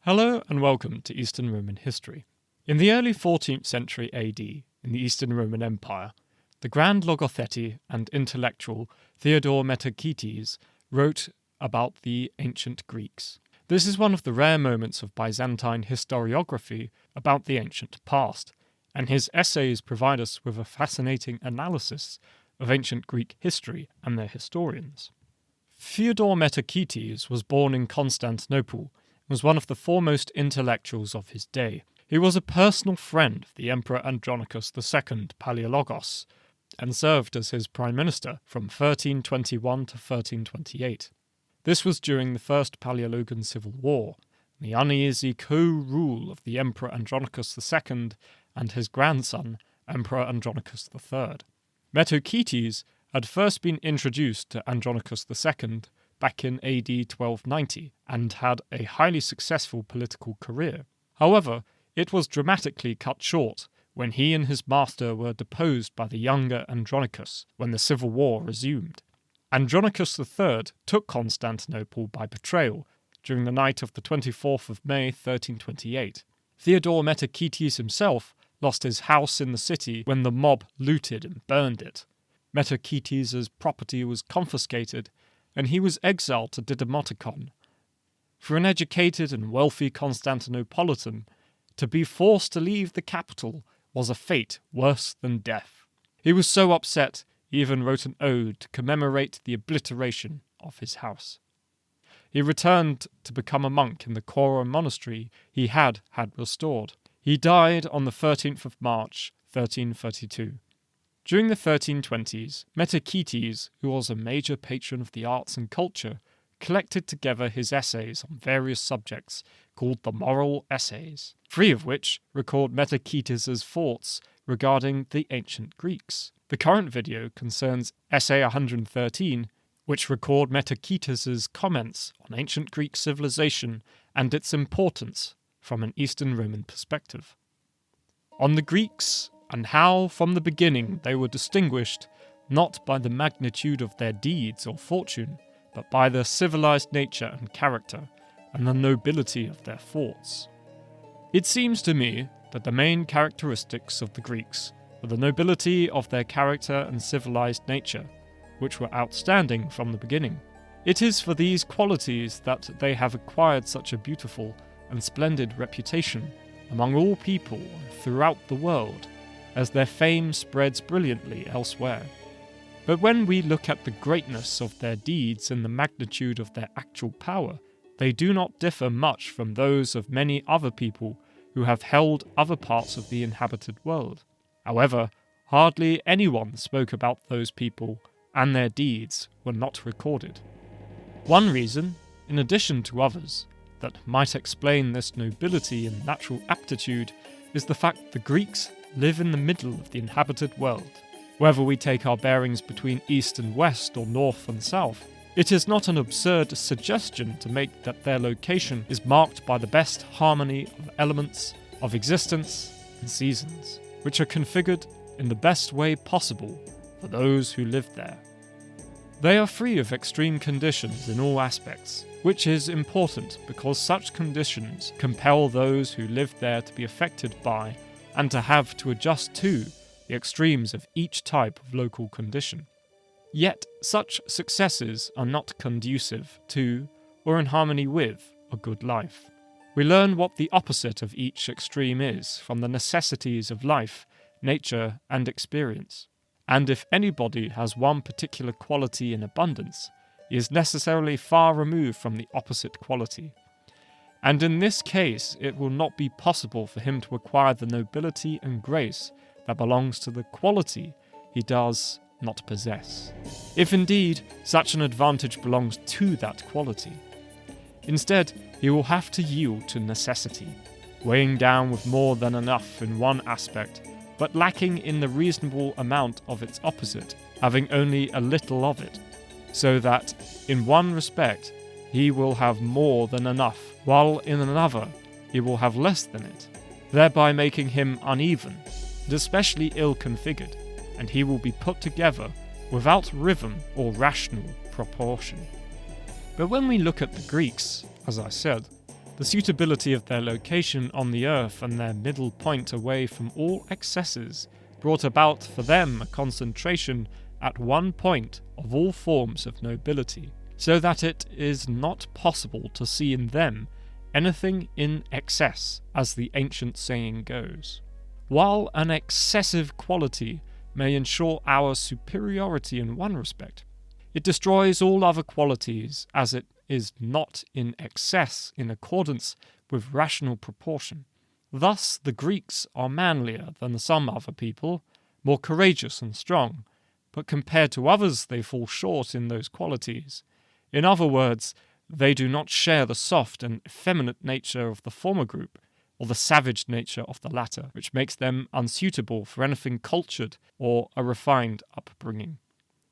Hello and welcome to Eastern Roman history. In the early 14th century AD, in the Eastern Roman Empire, the grand logothete and intellectual Theodore Metochites wrote about the ancient Greeks. This is one of the rare moments of Byzantine historiography about the ancient past, and his essays provide us with a fascinating analysis of ancient Greek history and their historians. Theodore Metochites was born in Constantinople, was one of the foremost intellectuals of his day. He was a personal friend of the Emperor Andronicus II Palaiologos, and served as his prime minister from 1321 to 1328. This was during the First Palaiologan Civil War, the uneasy co-rule of the Emperor Andronicus II and his grandson, Emperor Andronicus III. Metochites had first been introduced to Andronicus II back in AD 1290 and had a highly successful political career. However, it was dramatically cut short when he and his master were deposed by the younger Andronicus when the civil war resumed. Andronicus III took Constantinople by betrayal during the night of the 24th of May 1328. Theodore Metochites himself lost his house in the city when the mob looted and burned it. Metochites' property was confiscated and he was exiled to Didymoticon. For an educated and wealthy Constantinopolitan, to be forced to leave the capital was a fate worse than death. He was so upset, he even wrote an ode to commemorate the obliteration of his house. He returned to become a monk in the Kora monastery he had restored. He died on the 13th of March, 1332. During the 1320s, Metochites, who was a major patron of the arts and culture, collected together his essays on various subjects called the Moral Essays, 3 of which record Metochites' thoughts regarding the ancient Greeks. The current video concerns Essay 113, which record Metochites' comments on ancient Greek civilization and its importance from an Eastern Roman perspective. On the Greeks, and how from the beginning they were distinguished not by the magnitude of their deeds or fortune, but by their civilized nature and character, and the nobility of their thoughts. It seems to me that the main characteristics of the Greeks were the nobility of their character and civilized nature, which were outstanding from the beginning. It is for these qualities that they have acquired such a beautiful and splendid reputation among all people throughout the world, as their fame spreads brilliantly elsewhere. But when we look at the greatness of their deeds and the magnitude of their actual power, they do not differ much from those of many other people who have held other parts of the inhabited world. However, hardly anyone spoke about those people, and their deeds were not recorded. One reason, in addition to others, that might explain this nobility and natural aptitude is the fact the Greeks live in the middle of the inhabited world. Whether we take our bearings between east and west or north and south, it is not an absurd suggestion to make that their location is marked by the best harmony of elements of existence and seasons, which are configured in the best way possible for those who live there. They are free of extreme conditions in all aspects, which is important because such conditions compel those who live there to be affected by and to have to adjust to the extremes of each type of local condition. Yet such successes are not conducive to, or in harmony with, a good life. We learn what the opposite of each extreme is from the necessities of life, nature, and experience. And if anybody has one particular quality in abundance, he is necessarily far removed from the opposite quality. And in this case, it will not be possible for him to acquire the nobility and grace that belongs to the quality he does not possess, if indeed such an advantage belongs to that quality. Instead, he will have to yield to necessity, weighing down with more than enough in one aspect, but lacking in the reasonable amount of its opposite, having only a little of it, so that, in one respect, he will have more than enough, while in another he will have less than it, thereby making him uneven, and especially ill-configured, and he will be put together without rhythm or rational proportion. But when we look at the Greeks, as I said, the suitability of their location on the earth and their middle point away from all excesses brought about for them a concentration at one point of all forms of nobility, so that it is not possible to see in them anything in excess, as the ancient saying goes. While an excessive quality may ensure our superiority in one respect, it destroys all other qualities, as it is not in excess in accordance with rational proportion. Thus the Greeks are manlier than some other people, more courageous and strong, but compared to others they fall short in those qualities. In other words, they do not share the soft and effeminate nature of the former group, or the savage nature of the latter, which makes them unsuitable for anything cultured or a refined upbringing.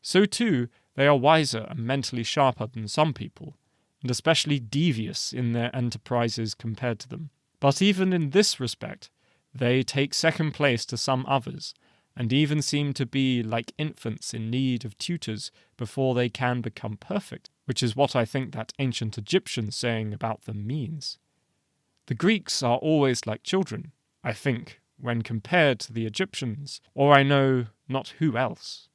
So too, they are wiser and mentally sharper than some people, and especially devious in their enterprises compared to them. But even in this respect, they take second place to some others, and even seem to be like infants in need of tutors before they can become perfect, which is what I think that ancient Egyptian saying about them means. The Greeks are always like children, I think, when compared to the Egyptians, or I know not who else.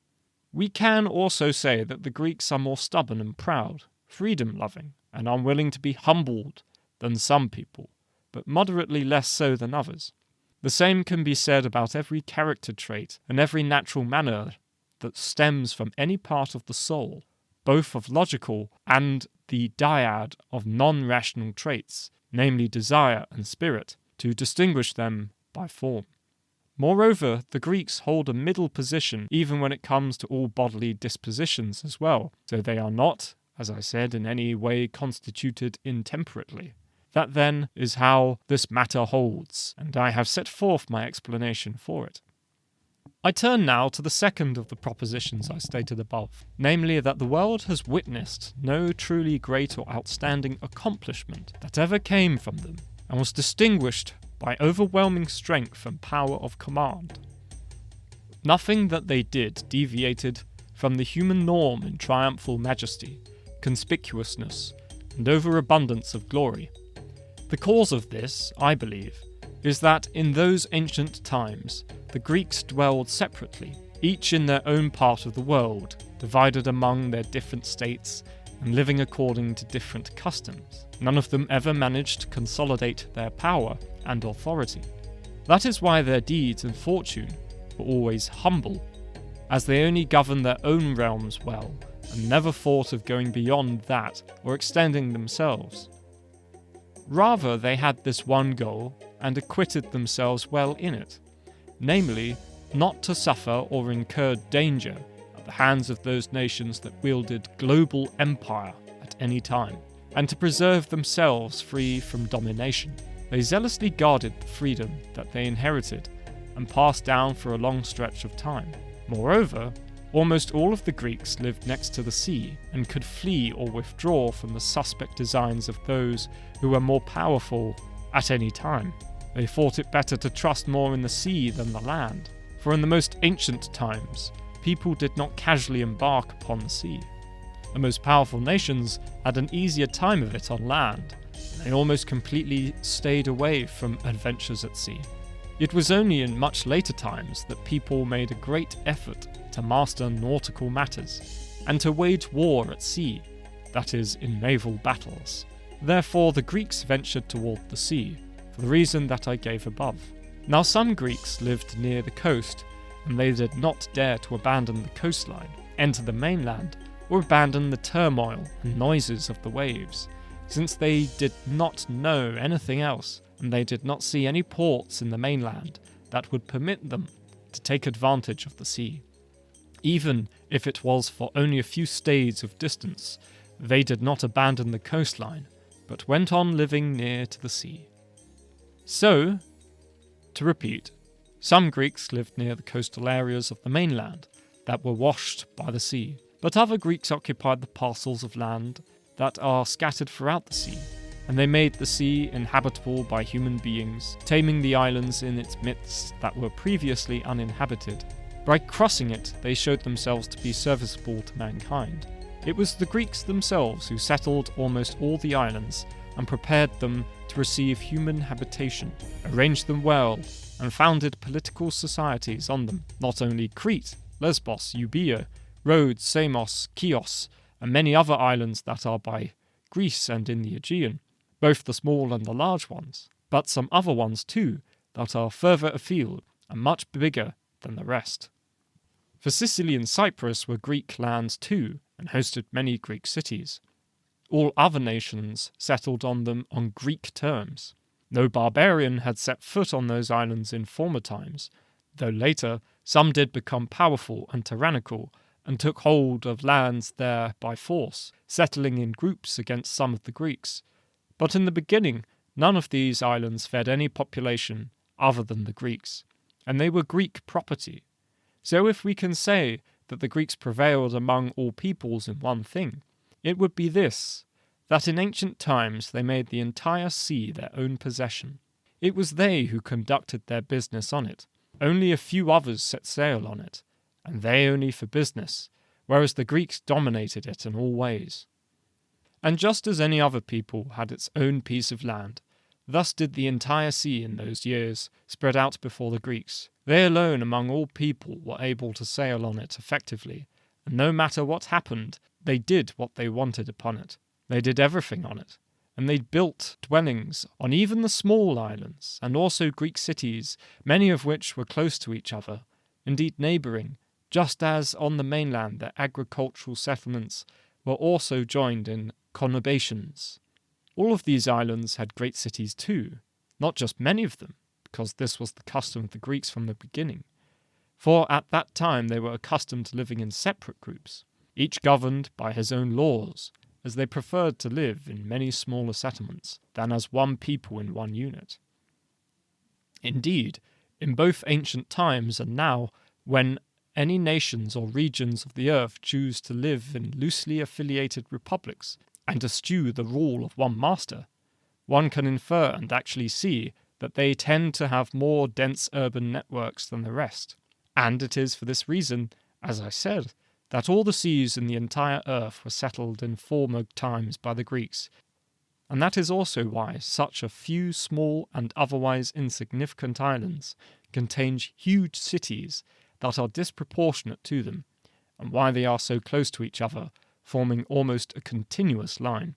We can also say that the Greeks are more stubborn and proud, freedom-loving, and unwilling to be humbled than some people, but moderately less so than others. The same can be said about every character trait and every natural manner that stems from any part of the soul, both of logical and the dyad of non-rational traits, namely desire and spirit, to distinguish them by form. Moreover, the Greeks hold a middle position even when it comes to all bodily dispositions as well, so they are not, as I said, in any way constituted intemperately. That then is how this matter holds, and I have set forth my explanation for it. I turn now to the second of the propositions I stated above, namely that the world has witnessed no truly great or outstanding accomplishment that ever came from them, and was distinguished by overwhelming strength and power of command. Nothing that they did deviated from the human norm in triumphal majesty, conspicuousness, and overabundance of glory. The cause of this, I believe, is that in those ancient times the Greeks dwelled separately, each in their own part of the world, divided among their different states and living according to different customs. None of them ever managed to consolidate their power and authority. That is why their deeds and fortune were always humble, as they only governed their own realms well and never thought of going beyond that or extending themselves. Rather, they had this one goal and acquitted themselves well in it, namely, not to suffer or incur danger at the hands of those nations that wielded global empire at any time, and to preserve themselves free from domination. They zealously guarded the freedom that they inherited and passed down for a long stretch of time. Moreover, almost all of the Greeks lived next to the sea and could flee or withdraw from the suspect designs of those who were more powerful at any time. They thought it better to trust more in the sea than the land, for in the most ancient times, people did not casually embark upon the sea. The most powerful nations had an easier time of it on land, and they almost completely stayed away from adventures at sea. It was only in much later times that people made a great effort to master nautical matters, and to wage war at sea, that is, in naval battles. Therefore the Greeks ventured toward the sea, for the reason that I gave above. Now some Greeks lived near the coast, and they did not dare to abandon the coastline, enter the mainland, or abandon the turmoil and noises of the waves, since they did not know anything else, and they did not see any ports in the mainland that would permit them to take advantage of the sea. Even if it was for only a few stades of distance, they did not abandon the coastline, but went on living near to the sea. So, to repeat, some Greeks lived near the coastal areas of the mainland that were washed by the sea, but other Greeks occupied the parcels of land that are scattered throughout the sea, and they made the sea inhabitable by human beings, taming the islands in its midst that were previously uninhabited. By crossing it, they showed themselves to be serviceable to mankind. It was the Greeks themselves who settled almost all the islands and prepared them to receive human habitation, arranged them well, and founded political societies on them, not only Crete, Lesbos, Euboea, Rhodes, Samos, Chios, and many other islands that are by Greece and in the Aegean, both the small and the large ones, but some other ones too that are further afield and much bigger than the rest. For Sicily and Cyprus were Greek lands too, and hosted many Greek cities. All other nations settled on them on Greek terms. No barbarian had set foot on those islands in former times, though later some did become powerful and tyrannical, and took hold of lands there by force, settling in groups against some of the Greeks. But in the beginning, none of these islands fed any population other than the Greeks, and they were Greek property. So if we can say that the Greeks prevailed among all peoples in one thing, it would be this, that in ancient times they made the entire sea their own possession. It was they who conducted their business on it. Only a few others set sail on it, and they only for business, whereas the Greeks dominated it in all ways. And just as any other people had its own piece of land, thus did the entire sea in those years spread out before the Greeks. They alone among all people were able to sail on it effectively, and no matter what happened, they did what they wanted upon it. They did everything on it, and they built dwellings on even the small islands, and also Greek cities, many of which were close to each other, indeed neighbouring, just as on the mainland their agricultural settlements were also joined in conurbations. All of these islands had great cities too, not just many of them, because this was the custom of the Greeks from the beginning. For at that time they were accustomed to living in separate groups, each governed by his own laws, as they preferred to live in many smaller settlements than as one people in one unit. Indeed, in both ancient times and now, when any nations or regions of the earth choose to live in loosely affiliated republics and eschew the rule of one master, one can infer and actually see that they tend to have more dense urban networks than the rest. And it is for this reason, as I said, that all the seas in the entire earth were settled in former times by the Greeks, and that is also why such a few small and otherwise insignificant islands contain huge cities that are disproportionate to them, and why they are so close to each other, forming almost a continuous line.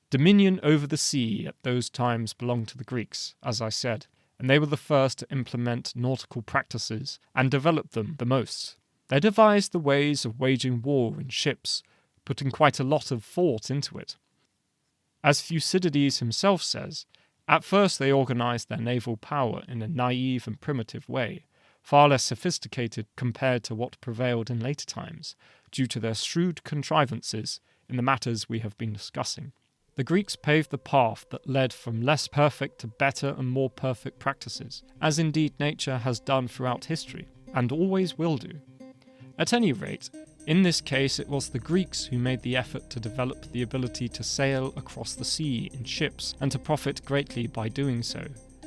Dominion over the sea at those times belonged to the Greeks, as I said, and they were the first to implement nautical practices and develop them the most. They devised the ways of waging war in ships, putting quite a lot of thought into it. As Thucydides himself says, at first they organized their naval power in a naive and primitive way, far less sophisticated compared to what prevailed in later times, due to their shrewd contrivances in the matters we have been discussing. The Greeks paved the path that led from less perfect to better and more perfect practices, as indeed nature has done throughout history, and always will do. At any rate, in this case it was the Greeks who made the effort to develop the ability to sail across the sea in ships and to profit greatly by doing so,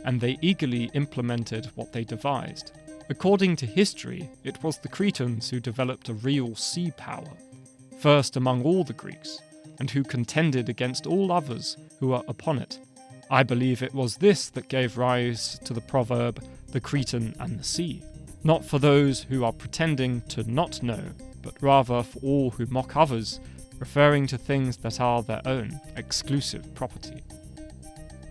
and they eagerly implemented what they devised. According to history, it was the Cretans who developed a real sea power, first among all the Greeks, and who contended against all others who were upon it. I believe it was this that gave rise to the proverb, the Cretan and the sea. Not for those who are pretending to not know, but rather for all who mock others, referring to things that are their own, exclusive property.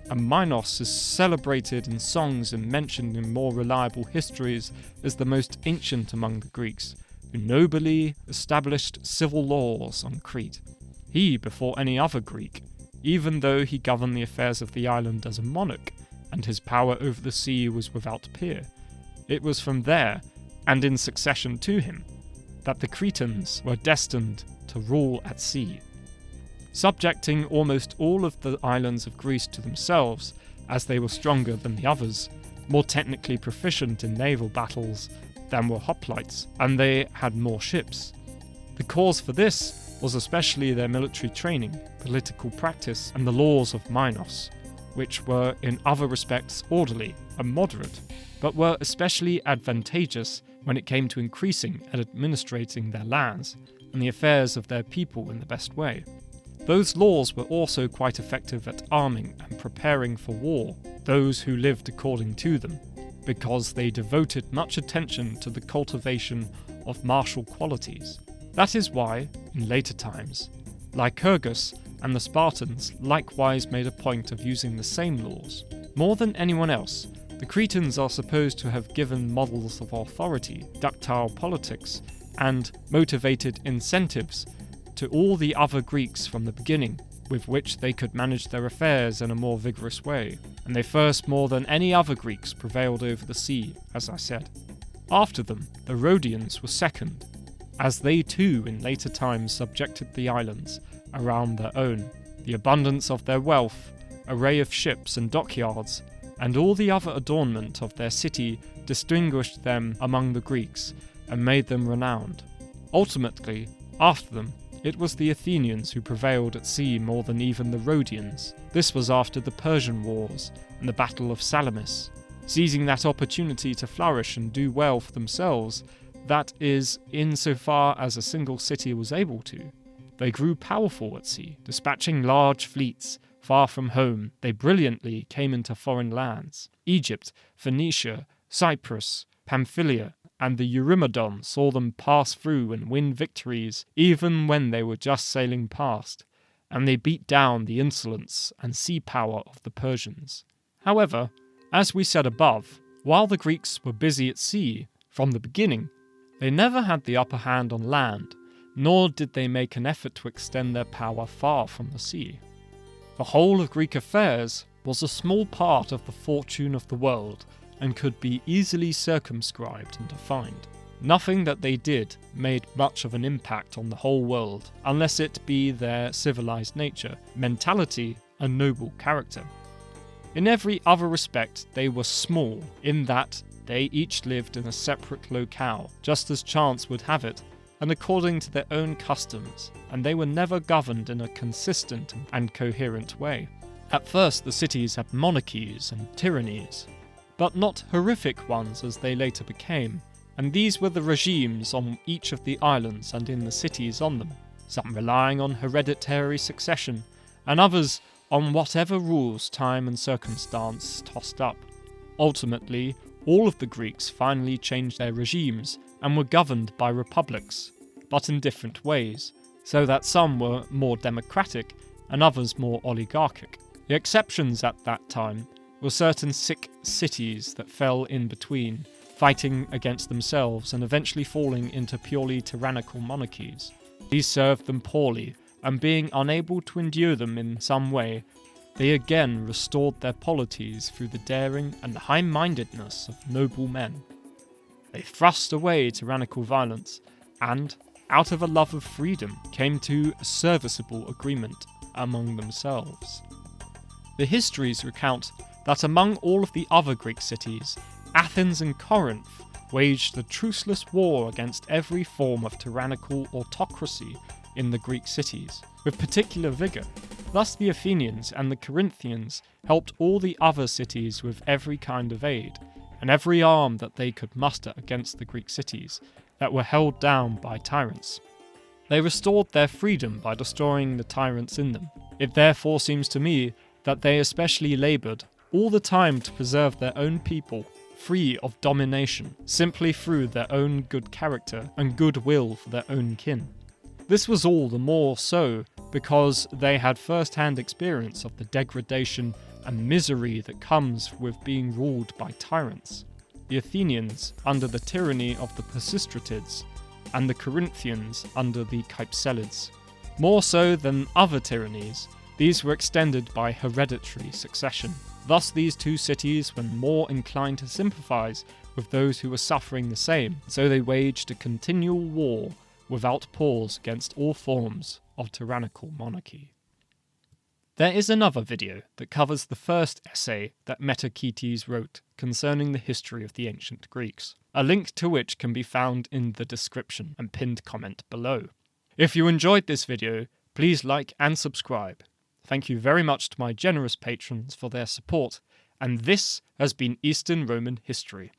And Minos is celebrated in songs and mentioned in more reliable histories as the most ancient among the Greeks, who nobly established civil laws on Crete. He before any other Greek, even though he governed the affairs of the island as a monarch, and his power over the sea was without peer. It was from there, and in succession to him, that the Cretans were destined to rule at sea, subjecting almost all of the islands of Greece to themselves, as they were stronger than the others, more technically proficient in naval battles than were hoplites, and they had more ships. The cause for this was especially their military training, political practice, and the laws of Minos, which were in other respects orderly and moderate, but were especially advantageous when it came to increasing and administrating their lands and the affairs of their people in the best way. Those laws were also quite effective at arming and preparing for war those who lived according to them, because they devoted much attention to the cultivation of martial qualities. That is why, in later times, Lycurgus and the Spartans likewise made a point of using the same laws. More than anyone else, the Cretans are supposed to have given models of authority, ductile politics, and motivated incentives to all the other Greeks from the beginning, with which they could manage their affairs in a more vigorous way, and they first more than any other Greeks prevailed over the sea, as I said. After them, the Rhodians were second, as they too in later times subjected the islands around their own. The abundance of their wealth, array of ships and dockyards, and all the other adornment of their city distinguished them among the Greeks and made them renowned. Ultimately, after them, it was the Athenians who prevailed at sea more than even the Rhodians. This was after the Persian Wars and the Battle of Salamis. Seizing that opportunity to flourish and do well for themselves, that is, insofar as a single city was able to, they grew powerful at sea, dispatching large fleets. Far from home, they brilliantly came into foreign lands. Egypt, Phoenicia, Cyprus, Pamphylia, and the Eurymedon saw them pass through and win victories even when they were just sailing past, and they beat down the insolence and sea power of the Persians. However, as we said above, while the Greeks were busy at sea from the beginning, they never had the upper hand on land, nor did they make an effort to extend their power far from the sea. The whole of Greek affairs was a small part of the fortune of the world and could be easily circumscribed and defined. Nothing that they did made much of an impact on the whole world, unless it be their civilized nature, mentality, and noble character. In every other respect, they were small, in that they each lived in a separate locale, just as chance would have it, and according to their own customs, and they were never governed in a consistent and coherent way. At first the cities had monarchies and tyrannies, but not horrific ones as they later became, and these were the regimes on each of the islands and in the cities on them, some relying on hereditary succession, and others on whatever rules time and circumstance tossed up. Ultimately, all of the Greeks finally changed their regimes and were governed by republics, but in different ways, so that some were more democratic and others more oligarchic. The exceptions at that time were certain sick cities that fell in between, fighting against themselves and eventually falling into purely tyrannical monarchies. These served them poorly, and being unable to endure them in some way, they again restored their polities through the daring and high-mindedness of noble men. They thrust away tyrannical violence and, out of a love of freedom, came to a serviceable agreement among themselves. The histories recount that among all of the other Greek cities, Athens and Corinth waged a truceless war against every form of tyrannical autocracy in the Greek cities, with particular vigour. Thus the Athenians and the Corinthians helped all the other cities with every kind of aid, and every arm that they could muster against the Greek cities that were held down by tyrants. They restored their freedom by destroying the tyrants in them. It therefore seems to me that they especially laboured all the time to preserve their own people free of domination, simply through their own good character and goodwill for their own kin. This was all the more so because they had first-hand experience of the degradation and misery that comes with being ruled by tyrants. The Athenians under the tyranny of the Pisistratids, and the Corinthians under the Kypselids. More so than other tyrannies, these were extended by hereditary succession. Thus these two cities were more inclined to sympathise with those who were suffering the same, so they waged a continual war without pause against all forms of tyrannical monarchy. There is another video that covers the first essay that Metochites wrote concerning the history of the ancient Greeks, a link to which can be found in the description and pinned comment below. If you enjoyed this video, please like and subscribe. Thank you very much to my generous patrons for their support, and this has been Eastern Roman History.